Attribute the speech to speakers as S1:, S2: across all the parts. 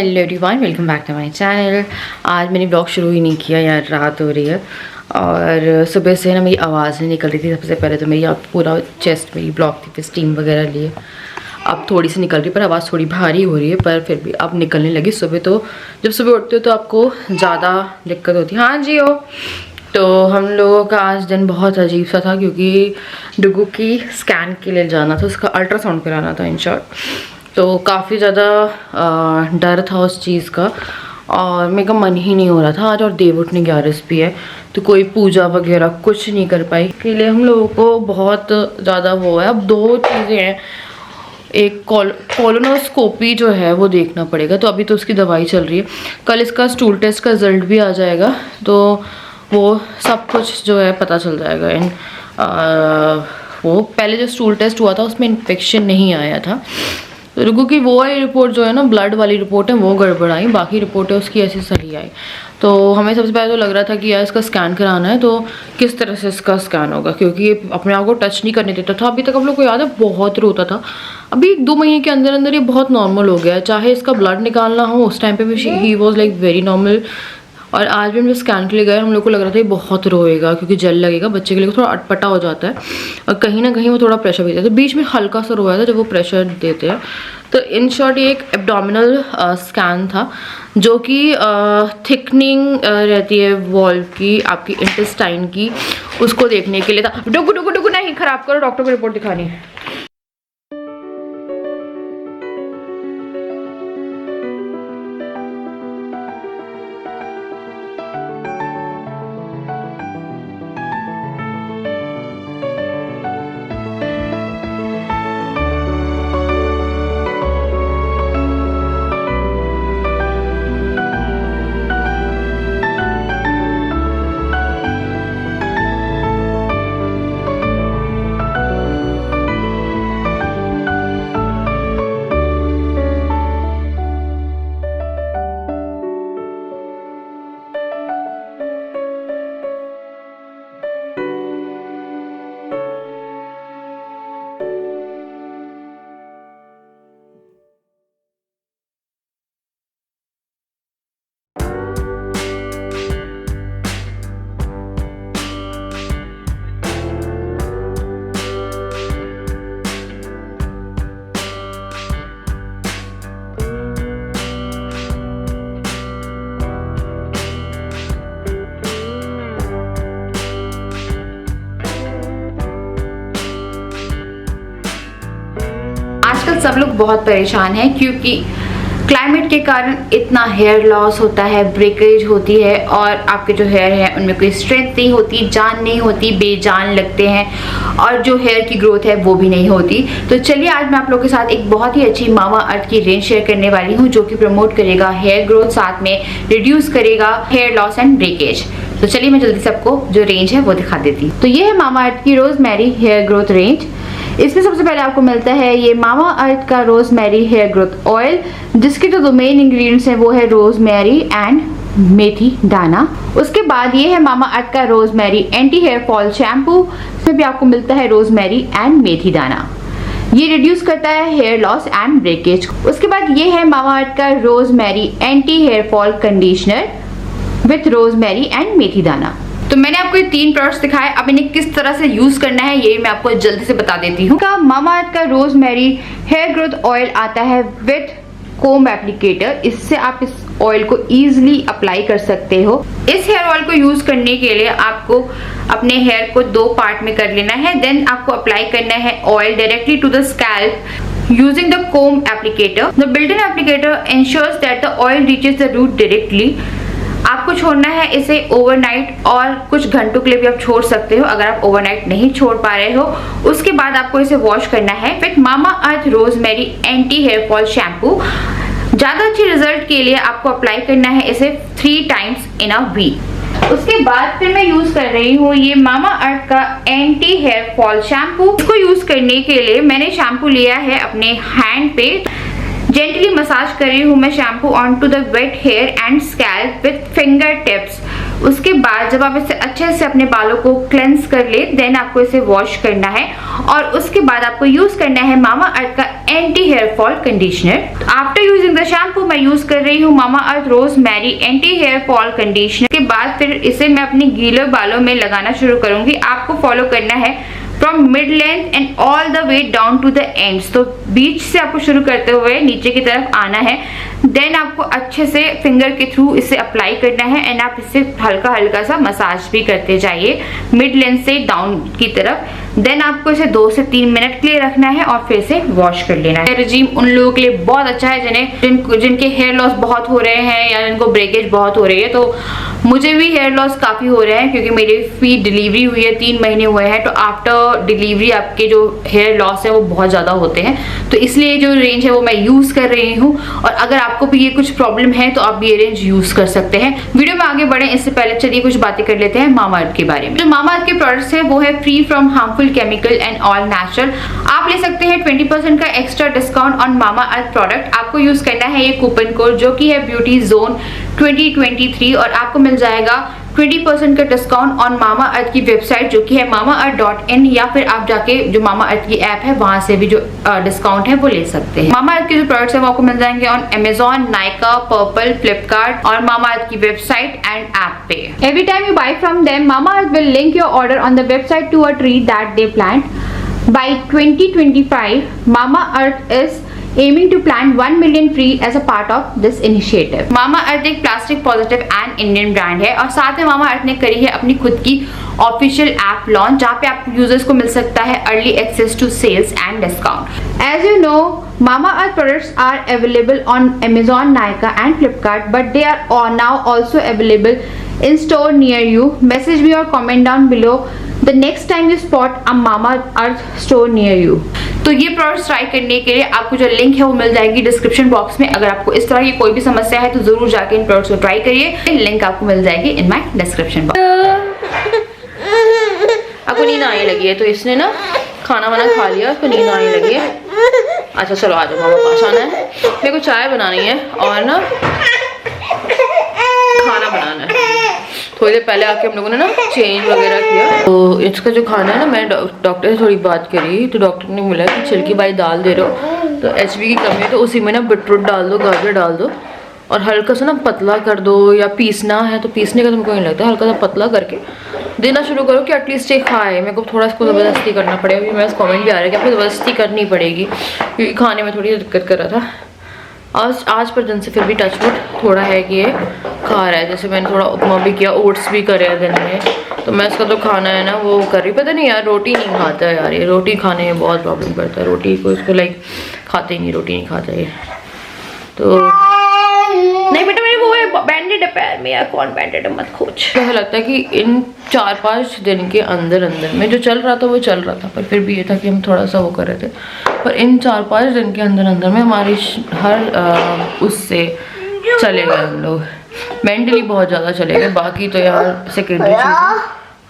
S1: Hello everyone, welcome back to my channel. आज मैंने blog शुरू ही नहीं किया यार, रात हो रही है और सुबह से ना मेरी आवाज़ नहीं निकल रही थी। सबसे पहले तो मेरी अब पूरा चेस्ट मेरी ब्लॉक थी, फिर स्टीम वगैरह लिए अब थोड़ी सी निकल रही, पर आवाज़ थोड़ी भारी हो रही है, पर फिर भी अब निकलने लगी। सुबह तो जब सुबह उठते हो तो आपको ज़्यादा दिक्कत होती है। हाँ जी हो। तो हम लोगों का आज दिन बहुत अजीब सा था क्योंकि डुगू की स्कैन के लिए जाना था, उसका अल्ट्रासाउंड कराना था इन शॉर्ट। तो काफ़ी ज़्यादा डर था उस चीज़ का और मेरे का मन ही नहीं हो रहा था आज। और देवउठनी 11 भी है तो कोई पूजा वगैरह कुछ नहीं कर पाई। के लिए हम लोगों को बहुत ज़्यादा वो है। अब दो चीज़ें हैं, एक कोलोनोस्कोपी जो है वो देखना पड़ेगा, तो अभी तो उसकी दवाई चल रही है। कल इसका स्टूल टेस्ट का रिजल्ट भी आ जाएगा तो वो सब कुछ जो है पता चल जाएगा। वो पहले जो स्टूल टेस्ट हुआ था उसमें इन्फेक्शन नहीं आया था, तो रुगू की वो वाली रिपोर्ट जो है ना, ब्लड वाली रिपोर्ट है, वो गड़बड़ आई। बाकी रिपोर्ट है उसकी ऐसी सही आई। तो हमें सबसे पहले तो लग रहा था कि यार इसका स्कैन कराना है, तो किस तरह से इसका स्कैन होगा, क्योंकि ये अपने आप को टच नहीं करने देता था अभी तक। आप लोग को याद है बहुत रोता था। अभी 2 महीने के अंदर अंदर ये बहुत नॉर्मल हो गया है। चाहे इसका ब्लड निकालना हो, उस टाइम पे भी he was like very normal. और आज भी हम जब स्कैन के लिए गए, हम लोग को लग रहा था ये बहुत रोएगा क्योंकि जल लगेगा। बच्चे के लिए थोड़ा अटपटा हो जाता है और कहीं ना कहीं वो थोड़ा प्रेशर भी देता है, तो बीच में हल्का सा रोया था जब वो प्रेशर देते हैं। तो इन शॉर्ट ये एक एब्डोमिनल स्कैन था जो कि थिकनिंग रहती है वॉल्व की, आपकी इंटेस्टाइन की, उसको देखने के लिए था। डुगू डुगू डुगू नहीं खराब करो, डॉक्टर को रिपोर्ट दिखानी है। आजकल सब लोग बहुत परेशान हैं क्योंकि क्लाइमेट के कारण इतना हेयर लॉस होता है, ब्रेकेज होती है और आपके जो हेयर है उनमें कोई स्ट्रेंथ नहीं होती, जान नहीं होती, बेजान लगते हैं और जो हेयर की ग्रोथ है वो भी नहीं होती। तो चलिए आज मैं आप लोगों के साथ एक बहुत ही अच्छी मामा अर्थ की रेंज शेयर करने वाली हूँ जो कि प्रमोट करेगा हेयर ग्रोथ, साथ में रिड्यूस करेगा हेयर लॉस एंड ब्रेकेज। तो चलिए मैं जल्दी से आपको जो रेंज है वो दिखा देती हूँ। तो ये है मामा अर्थ की रोजमेरी हेयर ग्रोथ रेंज। इसमें सबसे पहले आपको मिलता है ये मामा अर्थ का रोजमेरी हेयर ग्रोथ ऑयल, जिसके जो मेन इंग्रेडिएंट्स हैं वो है रोजमेरी एंड मेथी दाना। उसके बाद ये है मामा अर्थ का rosemary anti hair fall shampoo, इसमें भी आपको मिलता है रोजमेरी एंड मेथी दाना। ये रिड्यूस करता है हेयर लॉस एंड ब्रेकेज। उसके बाद ये है मामा अर्थ का rosemary anti hair fall conditioner with rosemary and methi dana. तो मैंने आपको ये 3 प्रोडक्ट्स दिखाए, अब इन्हें किस तरह से यूज करना है ये मैं आपको जल्दी से बता देती हूँ। मामा अर्थ का रोजमेरी हेयर ग्रोथ ऑयल आता है विथ कोम एप्लीकेटर। इससे आप इस ऑयल को इजीली अप्लाई कर सकते हो। इस हेयर ऑयल को यूज करने के लिए आपको अपने हेयर को 2 पार्ट में कर लेना है। देन आपको अप्लाई करना है oil directly to the scalp using the comb applicator. The built in applicator ensures that the oil reaches the root directly. आपको छोड़ना है इसे ओवरनाइट और कुछ घंटों के लिए भी आप छोड़ सकते हो अगर आप ओवरनाइट नहीं छोड़ पा रहे हो। उसके बाद आपको इसे वॉश करना है with Mamaearth rosemary anti hair fall shampoo. ज्यादा अच्छे रिजल्ट के लिए आपको अप्लाई करना है इसे 3 टाइम्स इन अ वीक। उसके बाद फिर मैं यूज कर रही हूँ ये मामा अर्थ का एंटी हेयर फॉल शैम्पू। इसको यूज करने के लिए मैंने शैम्पू लिया है अपने हैंड पे, जेंटली मसाज कर रही हूँ मैं shampoo on to the wet hair and scalp with finger tips. उसके बाद जब आप इसे अच्छे से अपने बालों को क्लेंस कर ले, देन आपको इसे वॉश करना है और उसके बाद आपको यूज करना है मामा अर्थ का anti hair fall conditioner. After using the shampoo मैं यूज कर रही हूँ Mamaearth rosemary anti hair fall conditioner. के बाद फिर इसे मैं अपने गीले बालों में लगाना शुरू करूंगी। आपको फॉलो करना है from mid length and all the way down to the ends. तो बीच से आपको शुरू करते हुए नीचे की तरफ आना है, देन आपको अच्छे से फिंगर के थ्रू इसे अप्लाई करना है एंड आप इसे हल्का हल्का सा मसाज भी करते जाइए मिड लेंथ से डाउन की तरफ। देन आपको इसे 2 से 3 मिनट के लिए रखना है और फिर से वॉश कर लेना है। रेजिम उन लोगों के लिए बहुत अच्छा है जिनके हेयर लॉस बहुत हो रहे हैं या जिनको ब्रेकेज बहुत हो रही है। तो मुझे भी हेयर लॉस काफी हो रहे हैं क्योंकि मेरी भी डिलीवरी हुई है, 3 महीने हुए हैं। तो आफ्टर डिलीवरी आपके जो हेयर लॉस है वो बहुत ज्यादा होते हैं, तो इसलिए जो रेंज है वो मैं यूज कर रही हूँ। और अगर आपको भी ये कुछ प्रॉब्लम है तो आप भी ये रेंज यूज कर सकते हैं। वीडियो में आगे बढ़े इससे पहले चलिए कुछ बातें कर लेते हैं मामा अर्थ के बारे में। जो मामा अर्थ के प्रोडक्ट्स है वो है free from harmful chemical and all natural. आप ले सकते हैं 20% का extra discount on mama earth product. आपको यूज करना है ये कूपन कोड जो कि है ब्यूटी जोन 2023 और आपको मिल जाएगा 20% का डिस्काउंट ऑन मामा अर्थ की वेबसाइट जो कि है mamaearth.in, या फिर आप जाके जो मामा अर्थ की ऐप है वहां से भी जो डिस्काउंट है वो ले सकते हैं। मामा अर्थ के जो प्रोडक्ट्स है वो आपको मिल जाएंगे on Amazon, Nykaa, Purplle, Flipkart और मामा अर्थ की वेबसाइट एंड ऐप पे। Every time you buy from them Mamaearth will link your order on the website to a tree that they plant. By 2025, Mama Earth is aiming to plant 1 million tree as a part of this initiative. Mama Earth एक plastic positive and Indian brand है और साथ में Mama Earth ने करी है अपनी खुद की ऑफिशियल ऐप लॉन्च जहाँ पे आप यूजर्स को मिल सकता है early access to sales and discount. As you know, Mama Earth products are available on Amazon, Nykaa and Flipkart, but they are now also available in store near you. Message me or comment down below the next time you spot a Mama Earth store near you. तो ये products try करने के लिए आपको जो link है वो मिल जाएगी डिस्क्रिप्शन बॉक्स में। अगर आपको इस तरह की कोई भी समस्या है तो जरूर जाके इन प्रोडक्ट्स को ट्राई करिए। लिंक आपको मिल जाएगी इन माय डिस्क्रिप्शन बॉक्स। आपको नींद आने लगी है तो इसने ना खाना वाना खा लिया, उसको नींद आने लगी है। अच्छा चलो आ जाओ, मामा पास आना है। मेरे को चाय बनानी है और ना खाना बनाना है। थोड़ी देर पहले आके हम लोगों ने ना चेंज वगैरह किया। तो इसका जो खाना है ना, मैं डॉक्टर से थोड़ी बात करी तो डॉक्टर ने बोला कि छिलकी बाई दाल दे रहे हो तो HB की कमी है तो उसी में ना बीटरूट डाल दो, गाजर डाल दो और हल्का सा ना पतला कर दो, या पीसना है तो पीसने का तो मुझको नहीं लगता, हल्का सा पतला करके देना शुरू करो कि एटलीस्ट ये खाए। मेरे को थोड़ा इसको ज़बरदस्ती करना पड़ेगा क्योंकि मेरा कमेंट भी आ रहा है कि आपको ज़बरदस्ती करनी पड़ेगी क्योंकि खाने में थोड़ी दिक्कत कर रहा था। आज पर दिन से फिर भी टचवुड थोड़ा है कि ये खा रहा है। जैसे मैंने थोड़ा उपमा भी किया, ओट्स भी करे हैं दिन में, तो मैं इसका जो खाना है ना वो कर रही। पता नहीं यार रोटी नहीं खाता है यार, ये रोटी खाने में बहुत प्रॉब्लम करता है। रोटी को इसको लाइक खाते ही नहीं, रोटी नहीं खाता ये। तो नहीं बेटा मेरे वो है बैंडेड है पैर में, यार कौन बैंडेड है मत खोज। ऐसा लगता है कि इन 4-5 दिन के अंदर में जो चल रहा था वो चल रहा था, पर फिर भी ये था कि हम थोड़ा सा वो कर रहे थे। पर इन 4-5 दिन के अंदर में हमारी हर उससे चले गए हम लोग, मेंटली बहुत ज़्यादा चले गए। बाकी तो यार सेकेंडरी चीज़।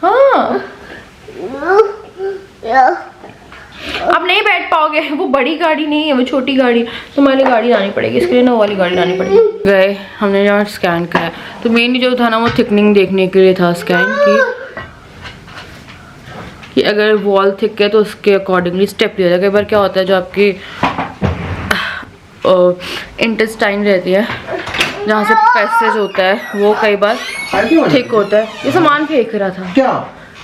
S1: हाँ आप नहीं बैठ पाओगे, वो बड़ी गाड़ी नहीं है, वो छोटी गाड़ी, तुम्हारी गाड़ी लानी पड़ेगी इसके लिए ना, वो वाली गाड़ी लानी पड़ेगी। गए हमने यहाँ स्कैन कराया तो मेनली जो था ना वो थिकनिंग देखने के लिए था स्कैन कि अगर वॉल थिक है तो उसके अकॉर्डिंगली स्टेप लिया जाए। कई बार क्या होता है जो आपकी इंटेस्टाइन रहती है जहाँ से पैसेज होता है वो कई बार थिक होता है। ये सामान फेंक रहा था क्या,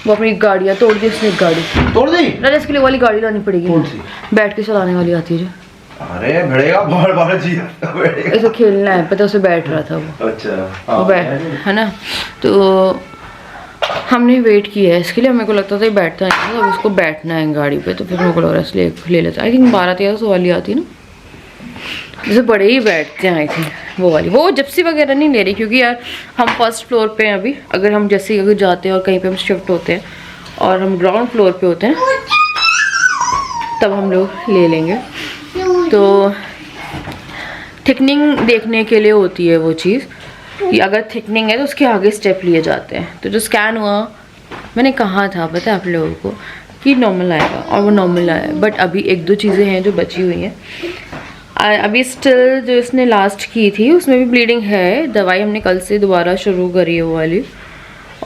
S1: वो अपनी गाड़ियाँ तोड़ दी उसने, एक गाड़ी तोड़ दी ना, इसके लिए वाली गाड़ी लानी पड़ेगी। बैठ के चलाने वाली आती है जो, अरे भिड़ेगा बार जी ऐसे खेलना है, पता उसे बैठ रहा था वो। अच्छा वो बैठ है ना, तो हमने वेट किया है इसके लिए। मेरे को लगता था ये बैठता नहीं था, अब उसको बैठना है गाड़ी पे, तो फिर मेरे को लग रहा है इसलिए ले लेता। आई थिंक 12-1300 वाली आती है ना, जैसे बड़े ही बैठते हैं। आई थिंक वो वाली, वो जिप्सी वगैरह नहीं ले रही क्योंकि यार हम फर्स्ट फ्लोर पे हैं अभी। अगर हम जैसे अगर जाते हैं और कहीं पे हम शिफ्ट होते हैं और हम ग्राउंड फ्लोर पे होते हैं तब हम लोग ले लेंगे। तो थिकनिंग देखने के लिए होती है वो चीज़ कि अगर थिकनिंग है तो उसके आगे स्टेप लिए जाते हैं। तो जो स्कैन हुआ मैंने कहा था पता है आप लोगों को कि नॉर्मल आएगा, और वो नॉर्मल आया। बट अभी 1-2 चीज़ें हैं जो बची हुई हैं। अभी स्टिल जो इसने लास्ट की थी उसमें भी ब्लीडिंग है। दवाई हमने कल से दोबारा शुरू करी है वो वाली,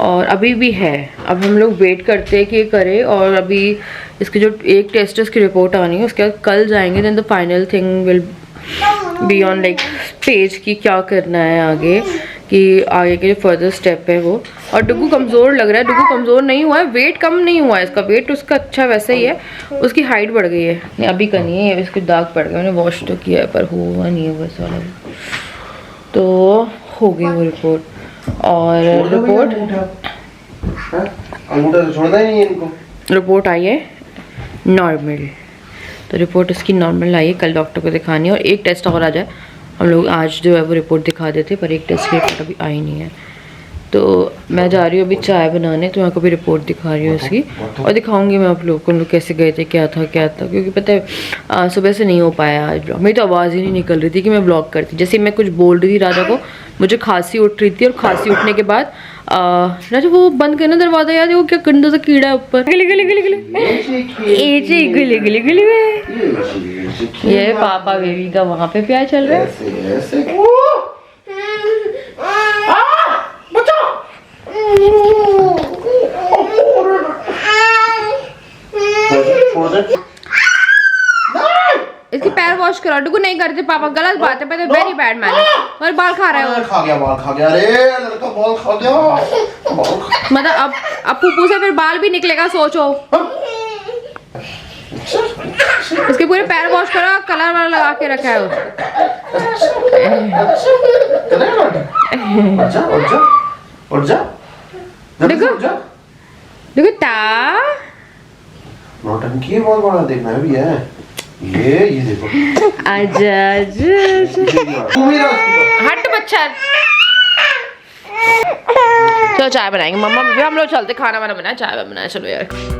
S1: और अभी भी है। अब हम लोग वेट करते हैं कि ये करे, और अभी इसकी जो एक टेस्ट है उसकी रिपोर्ट आनी है, उसके बाद कल जाएंगे। Then the final thing will be on like page की क्या करना है आगे, कि आगे के जो फर्दर स्टेप है वो। और डुगू कमज़ोर लग रहा है, डुगू कमज़ोर नहीं हुआ है, वेट कम नहीं हुआ है इसका, वेट उसका अच्छा वैसे ही है, उसकी हाइट बढ़ गई है। नहीं अभी का नहीं है, इसके दाग पड़ गए, मैंने वॉश तो किया है पर हुआ नहीं है वैसा वाला। तो हो गई वो रिपोर्ट, और रिपोर्ट आई है नॉर्मल। तो रिपोर्ट इसकी नॉर्मल आई है, कल डॉक्टर को दिखानी है, और एक टेस्ट और आ जाए। हम लोग आज जो है वो रिपोर्ट दिखा देते, पर एक टेस्ट की रिपोर्ट अभी आई नहीं है। तो मैं जा रही हूँ अभी चाय बनाने, तो यहाँ को भी रिपोर्ट दिखा रही हूँ इसकी, और दिखाऊंगी मैं आप लोगों को हम लोग कैसे गए थे, क्या था, क्योंकि पता है सुबह से नहीं हो पाया आज ब्लॉग। मेरी तो आवाज़ ही नहीं निकल रही थी कि मैं ब्लॉग करती। जैसे मैं कुछ बोल रही थी राजा को, मुझे खांसी उठ रही थी, और खांसी उठने के बाद राजा वो बंद करना दरवाजा, याद है वो क्या गंदा सा कीड़ा है ऊपर, गिले गिले गिले गिले गिले गिले गिले गिले। ये पापा बेबी का वहाँ पे प्यार चल रहा है। इसकी पैर वॉश करो। डुगू नहीं करते पापा, गलत बात है, पता है वेरी बैड मैनर। और बाल खा रहा है,
S2: खा गया अरे लड़का बाल खा गया।
S1: मतलब अब पुप्पू से फिर बाल भी निकलेगा, सोचो। इसके पूरे पैर वॉश करो, कलर वाला लगा के रखा है देखो ता
S2: नौटंकी बहुत बड़ा देखना है भी है। ये देखो
S1: आजा हट बच्चा। चलो चाय बनाएंगे मम्मा, हम लोग चलते, खाना वाना बनाए, चाय बनाए, चलो यार।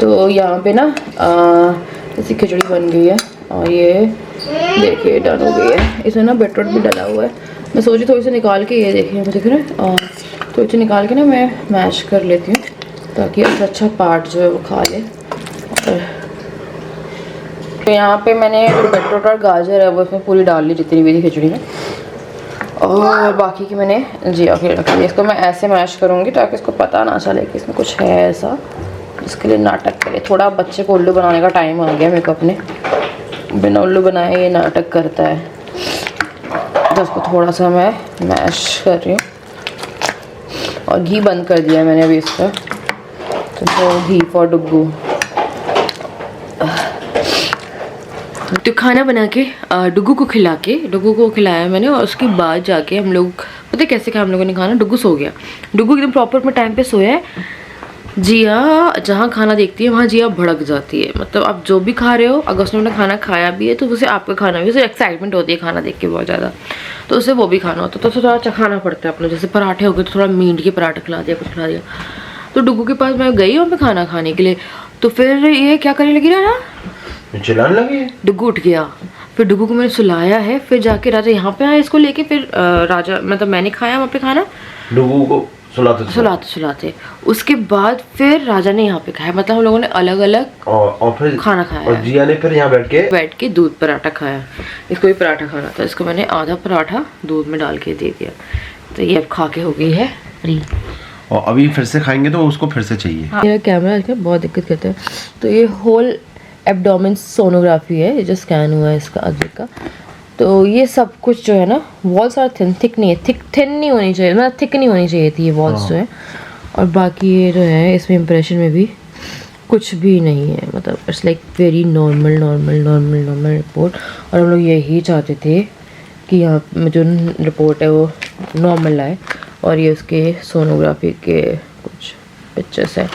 S1: तो यहाँ पे ना ऐसी खिचड़ी बन गई है, और ये देखिए डन हो गई है। इसमें ना बीटरूट भी डला हुआ है। मैं सोची थोड़ी सी निकाल के, ये देखिए देख रहे हैं, थोड़ी सी निकाल के ना मैं मैश कर लेती हूँ, ताकि अच्छा पार्ट जो है वो खा ले। और तो यहाँ पे मैंने बीटरूट और गाजर है वो इसमें पूरी डाल ली जितनी भी थी खिचड़ी में, और बाकी की मैंने जिया के रख ली। इसको मैं ऐसे मैश करूँगी ताकि इसको पता ना चले कि इसमें कुछ है ऐसा, इसके लिए नाटक करे। थोड़ा बच्चे को उल्लू बनाने का टाइम आ गया मेरे को, अपने बिना उल्लू बनाए ये नाटक करता है। तो उसको थोड़ा सा मैं मैश कर रही हूँ, और घी बंद कर दिया मैंने अभी इसका, तो घी फॉर डुग्गू। तो खाना बना के डुग्गू को खिलाया मैंने, और उसके बाद जाके हम लोग पता है कैसे खाया हम लोगों ने खाना। डुग्गू सो गया, डुग्गू एकदम प्रॉपर अपने टाइम पे सोया है। जिया जहाँ खाना देखती है वहाँ जिया भड़क जाती है। मतलब आप जो भी खा रहे हो, अगर उसने अपना खाना खाया भी है तो उसे आपका खाना भी, उसे एक्साइटमेंट होती है खाना देख के बहुत ज़्यादा, तो उसे वो भी खाना होता है, तो थोड़ा चखाना पड़ता है अपना। जैसे पराठे हो गए तो थोड़ा मीट के पराठे खिला दिया, कुछ खिला दिया। तो डुग्गू के पास मैं गई वहाँ पे खाना खाने के लिए, तो फिर ये क्या करने लगी ना,
S2: चिल्लाने लगी।
S1: डुग्गू उठ गया, फिर डुग्गू को मैंने सुलाया है, फिर जाके राजा यहाँ पे आया इसको लेके, फिर राजा मतलब मैंने खाया वहाँ पे खाना डुग्गू को सुलाते। उसके बाद फिर राजा ने यहाँ पे खाया, मतलब हम लोगों ने अलग अलग और फिर खाना खाया, और जिया ने फिर यहाँ बैठ के दूध पराठा खाया। इसको भी पराठा खाना था, इसको मैंने आधा पराठा दूध में डाल के दे दिया। तो ये अब खा के हो गई है फ्री,
S2: और अभी फिर से खाएंगे तो उसको फिर से चाहिए।
S1: ये कैमरा इसका बहुत दिक्कत करता है। तो ये होल एब्डोमेन सोनोग्राफी है, ये जो स्कैन हुआ है इसका अजय का। तो ये सब कुछ जो है ना, वॉल्स और थिक नहीं है, थिन नहीं होनी चाहिए, मतलब थिक नहीं होनी चाहिए थी ये वॉल्स जो है। और बाकी ये जो है इसमें इम्प्रेशन में भी
S3: कुछ भी नहीं है, मतलब it's like very normal report. और हम लोग यही चाहते थे कि यहाँ में जो रिपोर्ट है वो नॉर्मल आए। और ये उसके सोनोग्राफी के कुछ पिक्चर्स हैं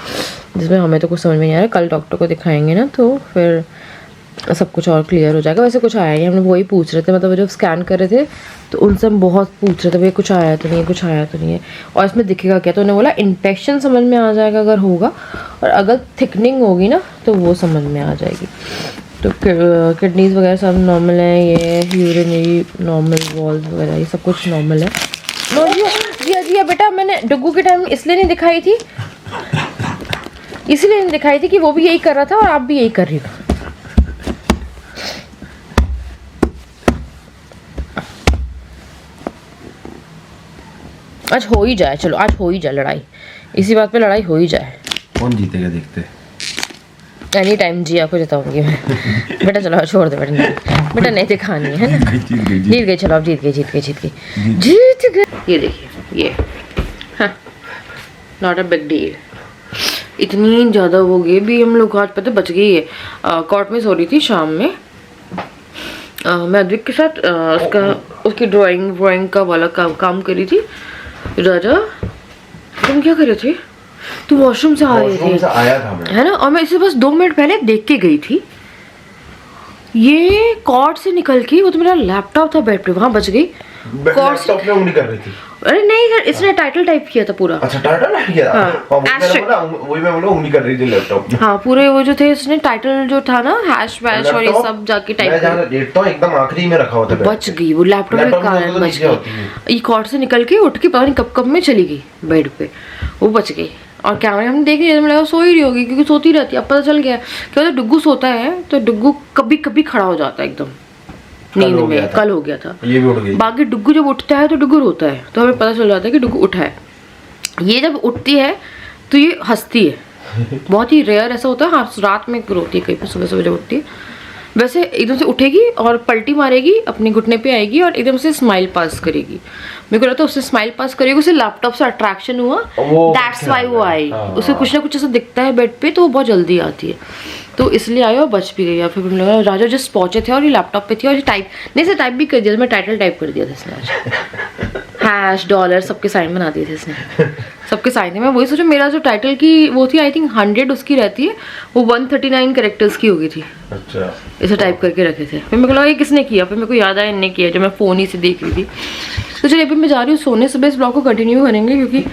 S3: जिसमें हमें तो कुछ समझ में नहीं आ रहा। कल डॉक्टर को दिखाएंगे ना तो फिर सब कुछ और क्लियर हो जाएगा। वैसे कुछ आया नहीं, हम लोग वही पूछ रहे थे, मतलब जब स्कैन कर रहे थे तो उनसे हम बहुत पूछ रहे थे भाई कुछ आया तो नहीं है, कुछ आया तो नहीं है, और इसमें दिखेगा क्या। तो उन्होंने बोला इन्फेक्शन समझ में आ जाएगा अगर होगा, और अगर थिकनिंग होगी ना तो वो समझ में आ जाएगी। तो किडनीज वगैरह सब नॉर्मल है, ये यूरिनरी नॉर्मल, वॉल्स वगैरह ये सब कुछ नॉर्मल है। जी बेटा मैंने डुग्गू के टाइम इसलिए नहीं दिखाई थी, इसलिए नहीं दिखाई थी कि वो भी यही कर रहा था और आप भी यही कर रही हो। आज हो ही जाए, चलो आज हो ही जाए लड़ाई, इसी बात पे लड़ाई हो ही जाए।
S2: कौन जीतेगा देखते
S3: एनी टाइम जी आपको जिताऊंगी मैं। बेटा चलो छोड़ दे बेटा नहीं दिखानी है ना। जीत गए, चलो आप जीत गए। ये देखिए ये नॉट अ बिग डील। इतनी ज़्यादा हो गई भी, हम लोग आज पता बच गई है। कोर्ट में सो रही थी शाम में, मैं अद्विक के साथ उसकी ड्राइंग का वाला काम कर रही थी। राजा तुम क्या कर रहे थे? तुम वॉशरूम से आया था मैं, है ना, और मैं इसे बस 2 मिनट पहले देख के गई थी। ये कॉर्ड से निकल के वो तो मेरा लैपटॉप था बेड पे, वहां बच गई।
S2: लैपटॉप में उंगली कर रही थी।
S3: अरे नहीं इसने टाइटल टाइप किया था पूरा।
S2: अच्छा टाइटल टाइप किया था। वही मैं बोला उंगली कर रही थी लैपटॉप में।
S3: हाँ पूरे वो जो थे इसने टाइटल जो था ना हैश वैश और ये सब जाके टाइप
S2: मैं देखता हूं एकदम आखिरी में रखा होता है।
S3: बच गई वो लैपटॉप के कारण बच गई। ये कॉर्ड से निकल के उठ के पता नहीं कब में चली गई बेड पे, वो बच गई। और कैमरे हमने देख लिया, मुझे लगा सो ही रही होगी क्योंकि सोती रहती है। अब पता चल गया क्या होता, डुग्गू सोता है तो डुग्गू कभी कभी खड़ा हो जाता है एकदम नींद में। कल हो गया था,
S2: ये भी उठ गई।
S3: बाकी डुग्गू जब उठता है तो डुग्गू रोता है, तो हमें पता चल जाता है कि डुग्गू उठा है। ये जब उठती है तो ये हंसती है, बहुत ही रेयर ऐसा होता है। हाँ रात में रोती है कहीं पर, सुबह जब उठती है वैसे एकदम से उठेगी और पलटी मारेगी, अपने घुटने पे आएगी और एकदम से स्माइल पास करेगी। मेरे को लगता है उससे स्माइल पास करेगी, उसे लैपटॉप से अट्रैक्शन हुआ, दैट्स वाई वो आई। उसे कुछ ना कुछ ऐसा दिखता है बेड पे तो वो बहुत जल्दी आती है, तो इसलिए आई और बच भी गई। और फिर लगा राजा जस्ट पहुंचे थे और ये लैपटॉप पे थी और टाइप भी कर दिया। मैं टाइटल टाइप कर दिया था इसने आज, हैश डॉलर सबके साइन बना दिए थे इसने, सबके साइन थे। मैं वही सोचा मेरा जो टाइटल की वो थी आई थिंक 100 उसकी रहती है, वो 139 कैरेक्टर्स की हो गई थी।
S2: अच्छा
S3: इसे टाइप करके रखे थे। फिर मेरे को लगा ये किसने किया, फिर मेरे को याद आया इनने किया जब मैं फ़ोन ही से देख रही थी। तो चलिए अभी मैं जा रही हूँ सोने। सुबह इस ब्लॉग को कंटिन्यू करेंगे क्योंकि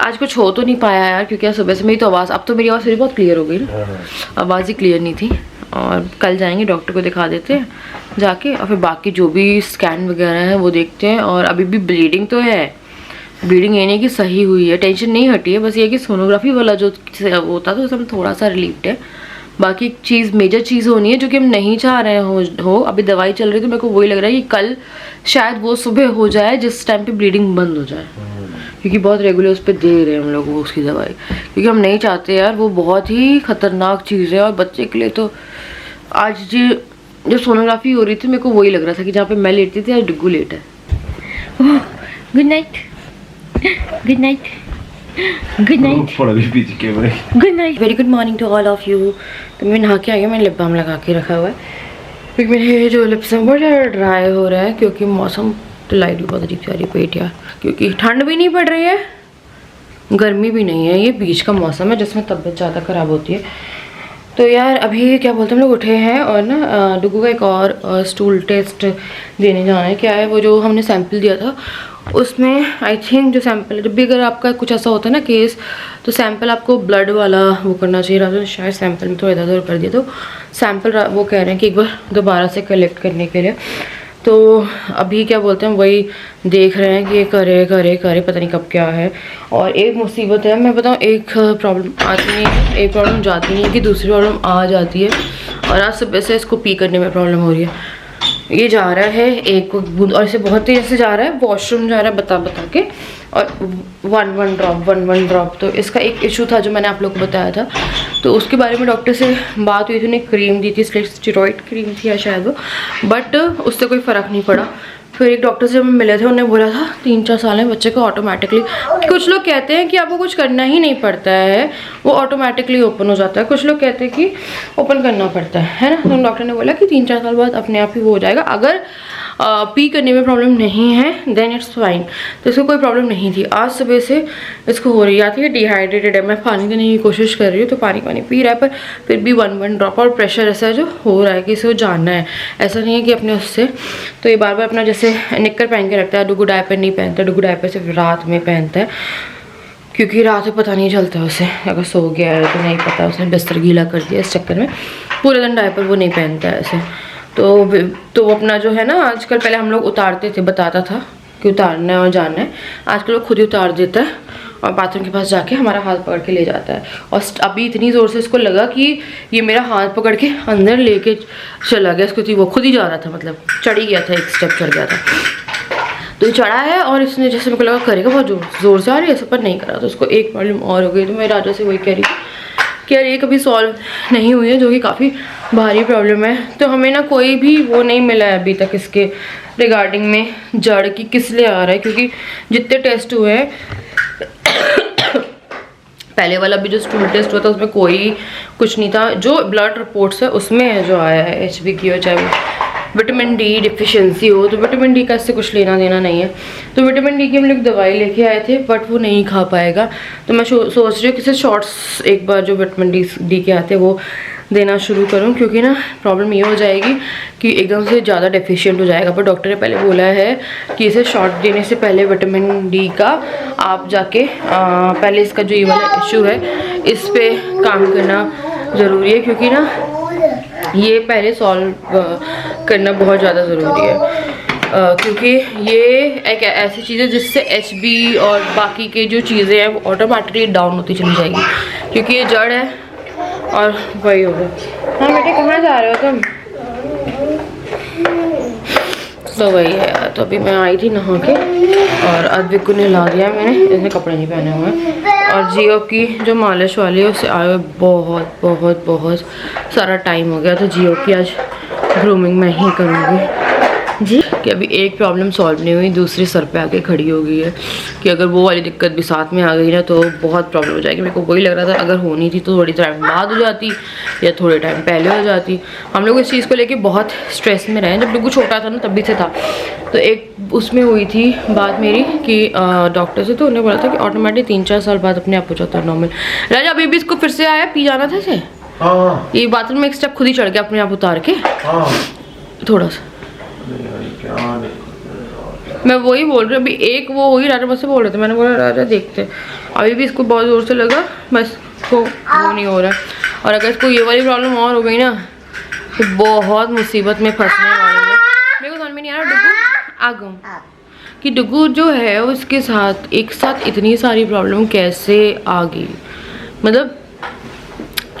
S3: आज कुछ हो तो नहीं पाया यार, क्योंकि आज सुबह से मेरी तो आवाज़, अब तो मेरी आवाज़ फिर बहुत क्लियर हो गई ना, आवाज़ ही क्लियर नहीं थी। और कल जाएंगे डॉक्टर को दिखा देते हैं जाके, और फिर बाकी जो भी स्कैन वगैरह है वो देखते हैं। और अभी भी ब्लीडिंग तो है, ब्लीडिंग ये नहीं कि सही हुई है, टेंशन नहीं हटी है, बस ये कि सोनोग्राफी वाला जो वो था तो उसमें थोड़ा सा रिलीफ्ड है। बाकी चीज़ मेजर चीज़ होनी है जो कि हम नहीं चाह रहे हो। अभी दवाई चल रही है तो मेरे को वही लग रहा है कि कल शायद वो सुबह हो जाए जिस टाइम पे ब्लीडिंग बंद हो जाए, क्योंकि बहुत रेगुलर उस पर दे रहे हैं हम लोग वो उसकी दवाई, क्योंकि हम नहीं चाहते यार, वो बहुत ही खतरनाक चीज़ है। और बच्चे के लिए तो आज जब सोनोग्राफी हो रही थी मेरे को वही लग रहा था कि जहाँ पे मैं लेटती थी आज डुग्गू लेट है। Good night, good night, good night, good night, very good morning to all of you. तो मैं नहा के आई हूँ, मैंने लिप बाम लगा के रखा हुआ है क्योंकि मेरे जो लिप्स हैं बहुत ज़्यादा ड्राई हो रहा है, क्योंकि मौसम तो लाइट भी बहुत अजीब सी आ रही है पेट यार, क्योंकि ठंड भी नहीं पड़ रही है गर्मी भी नहीं है, ये बीच का मौसम है जिसमें तबीयत ज़्यादा ख़राब होती है। तो यार अभी क्या बोलते हैं हम लोग उठे हैं और ना डुग्गू का एक और स्टूल टेस्ट देने जाना है। क्या है वो जो हमने सैंपल दिया था उसमें आई थिंक जो सैंपल है, जब भी अगर आपका कुछ ऐसा होता है ना केस, तो सैंपल आपको ब्लड वाला वो करना चाहिए। राजा शायद सैंपल में थोड़ा इधर उधर कर दिया, तो सैंपल वो कह रहे हैं कि एक बार दोबारा से कलेक्ट करने के लिए। तो अभी क्या बोलते हैं वही देख रहे हैं कि ये करे पता नहीं कब क्या है। और एक मुसीबत है, मैं बताऊँ, एक प्रॉब्लम आती नहीं है, एक प्रॉब्लम जाती नहीं है कि दूसरी प्रॉब्लम आ जाती है। और आज सुबह से इसको पी करने में प्रॉब्लम हो रही है। ये जा रहा है एक बूंद और इसे बहुत तेज़ से जा रहा है, वॉशरूम जा रहा है बता के, और वन ड्रॉप। तो इसका एक इशू था जो मैंने आप लोग को बताया था, तो उसके बारे में डॉक्टर से बात हुई थी, उन्हें क्रीम दी थी, स्टेरॉइड क्रीम थी या शायद वो, बट उससे कोई फ़र्क नहीं पड़ा। फिर एक डॉक्टर से जब मिले थे, उन्होंने बोला था 3-4 साल में बच्चे को ऑटोमेटिकली, कुछ लोग कहते हैं कि आपको कुछ करना ही नहीं पड़ता है, वो ऑटोमेटिकली ओपन हो जाता है, कुछ लोग कहते हैं कि ओपन करना पड़ता है ना। तो डॉक्टर ने बोला कि 3-4 साल बाद अपने आप ही वो हो जाएगा। अगर पी करने में प्रॉब्लम नहीं है देन इट्स फाइन। तो इसको कोई प्रॉब्लम नहीं थी। आज सुबह से इसको हो रही है डिहाइड्रेटेड है। मैं पानी देने की कोशिश कर रही हूँ तो पानी पी रहा है, पर फिर भी 1 ड्रॉप और प्रेशर ऐसा जो हो रहा है कि इसको जानना है, ऐसा नहीं है कि अपने उससे। तो ये बार बार अपना जैसे निक्कर पहन के रखता है, डुगू डायपर नहीं पहनता, डुगू डायपर सिर्फ रात में पहनता है, क्योंकि रात में पता नहीं चलता उसे, अगर सो गया है तो नहीं पता, उसने बिस्तर गीला कर दिया, इस चक्कर में पूरे दिन डायपर वो नहीं पहनता है ऐसे। तो अपना जो है ना, आजकल पहले हम लोग उतारते थे, बताता था कि उतारना है और जानना है, आजकल वो खुद ही उतार देता है और बाथरूम के पास जाके हमारा हाथ पकड़ के ले जाता है। और अभी इतनी ज़ोर से इसको लगा कि ये मेरा हाथ पकड़ के अंदर लेके चला गया, इसको वो खुद ही जा रहा था, मतलब चढ़ ही गया था, एक स्टेप चढ़ गया था। तो ये चढ़ा है और इसने जैसे मेरे को लगा करेगा बहुत ज़ोर से आ रही है ऐसा, पर नहीं करा। तो उसको एक प्रॉब्लम और हो गई। तो मैं राजा से वही कह रही कि यार ये कभी सॉल्व नहीं हुई है, जो कि काफ़ी भारी प्रॉब्लम है। तो हमें ना कोई भी वो नहीं मिला है अभी तक इसके रिगार्डिंग में जड़ की किस लिए आ रहा है, क्योंकि जितने टेस्ट हुए हैं पहले वाला भी जो स्टूल टेस्ट हुआ था उसमें कोई कुछ नहीं था। जो ब्लड रिपोर्ट्स है उसमें जो आया है HB की हो, चाहे विटामिन डी डिफिशिएंसी हो, तो विटामिन डी का इससे कुछ लेना देना नहीं है। तो विटामिन डी की हम लोग दवाई लेके आए थे, बट वो नहीं खा पाएगा। तो मैं सोच रही हूँ कि शॉर्ट्स एक बार जो विटामिन डी के आते हैं वो देना शुरू करूँ, क्योंकि ना प्रॉब्लम ये हो जाएगी कि एकदम से ज़्यादा डेफिशिएंट हो जाएगा। पर डॉक्टर ने पहले बोला है कि इसे शॉर्ट देने से पहले विटामिन डी का आप जाके पहले इसका जो ये वाला इशू है इस पर काम करना ज़रूरी है, क्योंकि ना ये पहले सॉल्व करना बहुत ज़्यादा ज़रूरी है। क्योंकि ये एक ऐसी चीज़ है जिससे HB और बाकी के जो चीज़ें हैं वो ऑटोमेटिकली डाउन होती चली जाएगी, क्योंकि ये जड़ है और वही होगा। हाँ बेटे कहाँ जा रहे हो तुम? तो वही है। तो अभी मैं आई थी नहा के और अद्विक को नहला दिया मैंने, इसने कपड़े नहीं पहने हुए हैं। और जियो की जो मालिश वाली है उससे आए हुए बहुत बहुत बहुत सारा टाइम हो गया, तो जियो की आज ग्रूमिंग मैं ही करूँगी जी। कि अभी एक प्रॉब्लम सॉल्व नहीं हुई, दूसरी सर पे आके खड़ी हो गई है कि अगर वो वाली दिक्कत भी साथ में आ गई ना तो बहुत प्रॉब्लम हो जाएगी। मेरे को वही लग रहा था अगर होनी थी तो थोड़ी टाइम बाद हो जाती या थोड़े टाइम पहले हो जाती। हम लोग इस चीज़ को लेके बहुत स्ट्रेस में रहे, जब डुगू छोटा था ना तभी से था। तो एक उसमें हुई थी बात मेरी कि डॉक्टर से, तो उन्होंने बोला था कि ऑटोमेटिक 3-4 साल बाद अपने आप हो जाता है नॉर्मल। राजा अभी भी इसको फिर से आया, पी जाना था इसे। ये बाथरूम में एक स्टेप खुद ही चढ़ गया अपने आप उतार के थोड़ा सा। मैं वही बोल रही हूँ, अभी एक वो हुई, राजा मुझसे बोल रहे थे, मैंने बोला राजा देखते, अभी भी इसको बहुत ज़ोर से लगा, बस इसको वो नहीं हो रहा है। और अगर इसको ये वाली प्रॉब्लम और हो गई ना तो बहुत मुसीबत में फंसने वाले हैं। मेरे को समझ में नहीं आ रहा डुगू आगम कि डुगू जो है उसके साथ एक साथ इतनी सारी प्रॉब्लम कैसे आ गई। मतलब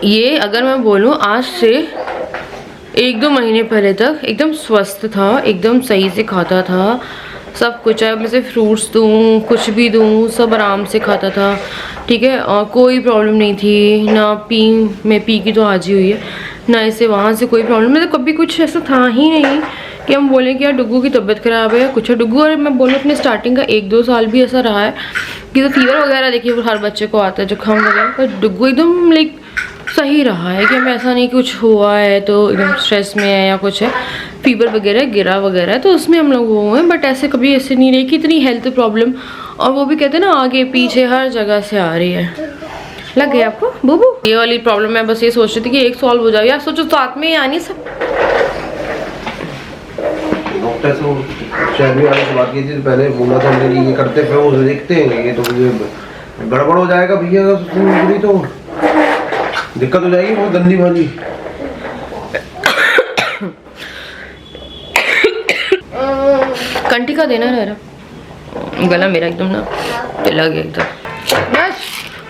S3: ये अगर मैं बोलूँ आज से 1-2 महीने पहले तक एकदम स्वस्थ था, एकदम सही से खाता था, सब कुछ है, मैं से फ्रूट्स दूँ कुछ भी दूँ सब आराम से खाता था, ठीक है, और कोई प्रॉब्लम नहीं थी ना। पी की तो आज ही हुई है ना, इसे वहाँ से कोई प्रॉब्लम, मतलब कभी कुछ ऐसा था ही नहीं कि हम बोलें कि यार डुगू की तबीयत ख़राब है या कुछ है। डुगू, और मैं बोलूँ अपने स्टार्टिंग का 1-2 साल भी ऐसा रहा है कि तो फीवर वगैरह देखिए हर बच्चे को आता है, जुकाम वगैरह, पर डुगू एकदम लाइक सही रहा है कि हमें ऐसा नहीं कुछ हुआ है तो एकदम स्ट्रेस में है या कुछ है, फीवर वगैरह गिरा वगैरह है तो उसमें हम लोग वो हैं, बट ऐसे कभी ऐसे नहीं रही कि इतनी हेल्थ प्रॉब्लम, और वो भी कहते हैं ना आगे पीछे हर जगह से आ रही है। लग गया आपको बूबू? ये वाली प्रॉब्लम है, बस ये सोच रही थी कि एक सॉल्व हो जाए यार, सोचो साथ में ही आनी सब।
S2: डॉक्टर से चैनवी वाले से बात की थी, पहले बोला था हमने ये करते फिर वो देखते हैं, ये तो गड़बड़ हो जाएगा भैया, अगर तो दिक्कत हो जाएगी बहुत गंदी वाली।
S3: कंटी का देना रह रहा, गला मेरा एकदम ना पिला गया एकदम। बस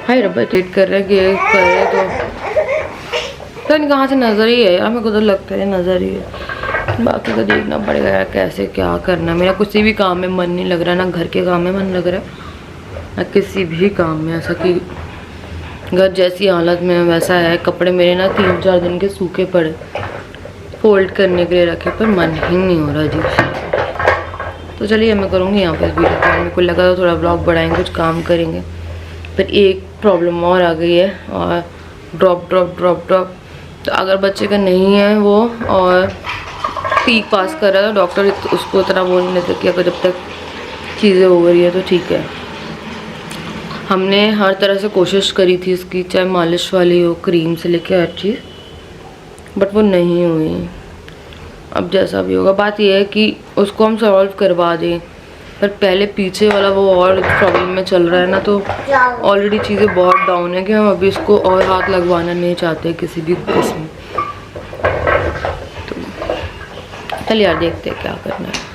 S3: हाय रब्बा ट्रीट कर रहे तो नहीं कहाँ से नज़र ही है यार, मेरे को तो लगता है नज़र ही है, बाकी तो देखना पड़ेगा यार कैसे क्या करना। मेरा किसी भी काम में मन नहीं लग रहा, ना घर के काम में मन लग रहा है ना किसी भी काम में, ऐसा कि घर जैसी हालत में वैसा है। कपड़े मेरे ना 3-4 दिन के सूखे पड़े, फोल्ड करने के लिए रखे, पर मन ही नहीं हो रहा जी। तो चलिए मैं करूँगी यहाँ पर वीडियो कॉल। मेरे को लगा तो थोड़ा ब्लॉग बढ़ाएंगे, कुछ काम करेंगे, फिर एक प्रॉब्लम और आ गई है और ड्रॉप। तो अगर बच्चे का नहीं है वो और पीक पास कर रहा था, डॉक्टर उसको इतना बोल नहीं देते कि अगर जब तक चीज़ें हो रही है तो ठीक है। हमने हर तरह से कोशिश करी थी इसकी, चाहे मालिश वाली हो, क्रीम से लेके हर चीज़, बट वो नहीं हुई। अब जैसा भी होगा, बात यह है कि उसको हम सॉल्व करवा दें, पर पहले पीछे वाला वो और प्रॉब्लम में चल रहा है ना, तो ऑलरेडी चीज़ें बहुत डाउन है कि हम अभी इसको और हाथ लगवाना नहीं चाहते किसी भी किस्म। तो चलिए यार देखते हैं क्या करना है।